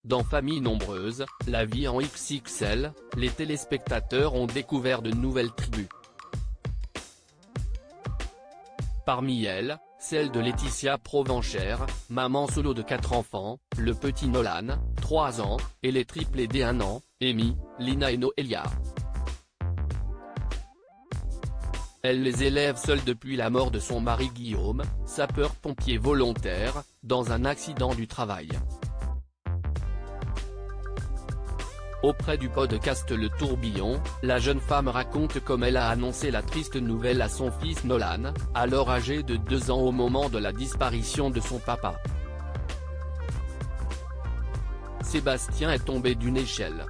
dans Famille nombreuse, la vie en XXL, les téléspectateurs ont découvert de nouvelles tribus. Parmi elles, celle de Laetitia Provenchère, maman solo de 4 enfants, le petit Nolan, 3 ans, et les triplés d'1 an, Amy, Lina et Noélia. Elle les élève seule depuis la mort de son mari Guillaume, sapeur-pompier volontaire, dans un accident du travail. Auprès du podcast Le Tourbillon, la jeune femme raconte comme elle a annoncé la triste nouvelle à son fils Nolan, alors âgé de 2 ans au moment de la disparition de son papa. Sébastien est tombé d'une échelle.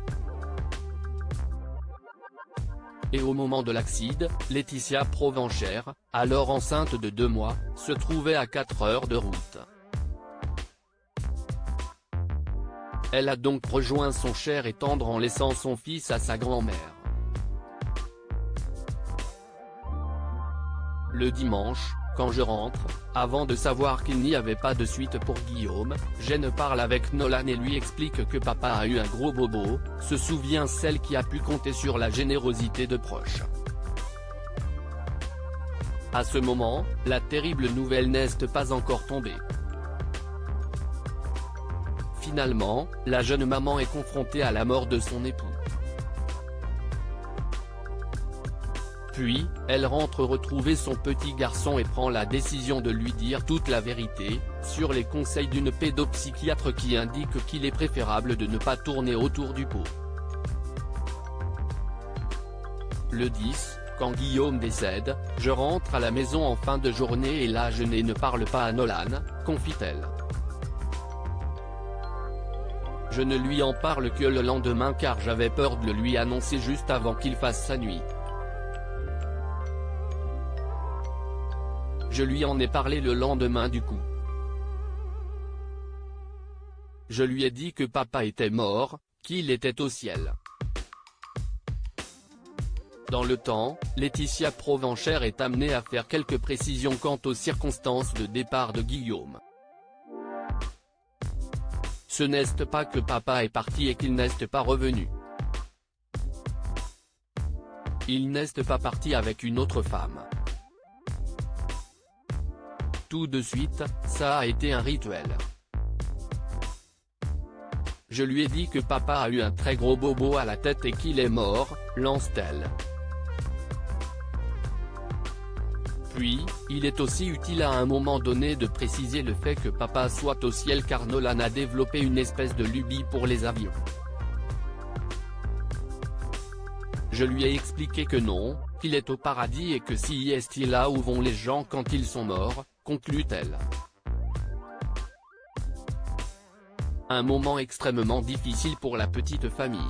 Et au moment de l'accident, Laetitia Provenchère, alors enceinte de 2 mois, se trouvait à 4 heures de route. Elle a donc rejoint son cher et tendre en laissant son fils à sa grand-mère. Le dimanche, quand je rentre, avant de savoir qu'il n'y avait pas de suite pour Guillaume, Jen parle avec Nolan et lui explique que papa a eu un gros bobo, se souvient celle qui a pu compter sur la générosité de proches. À ce moment, la terrible nouvelle n'est pas encore tombée. Finalement, la jeune maman est confrontée à la mort de son époux. Puis, elle rentre retrouver son petit garçon et prend la décision de lui dire toute la vérité, sur les conseils d'une pédopsychiatre qui indique qu'il est préférable de ne pas tourner autour du pot. Le 10, quand Guillaume décède, je rentre à la maison en fin de journée et là je ne parle pas à Nolan, confie-t-elle. Je ne lui en parle que le lendemain car j'avais peur de le lui annoncer juste avant qu'il fasse sa nuit. Je lui en ai parlé le lendemain du coup. Je lui ai dit que papa était mort, qu'il était au ciel. Dans le temps, Laetitia Provenchère est amenée à faire quelques précisions quant aux circonstances de départ de Guillaume. Ce n'est pas que papa est parti et qu'il n'est pas revenu. Il n'est pas parti avec une autre femme. Tout de suite, ça a été un rituel. Je lui ai dit que papa a eu un très gros bobo à la tête et qu'il est mort, lance-t-elle. Puis, il est aussi utile à un moment donné de préciser le fait que papa soit au ciel car Nolan a développé une espèce de lubie pour les avions. Je lui ai expliqué que non, qu'il est au paradis et que si est là où vont les gens quand ils sont morts, conclut-elle. Un moment extrêmement difficile pour la petite famille.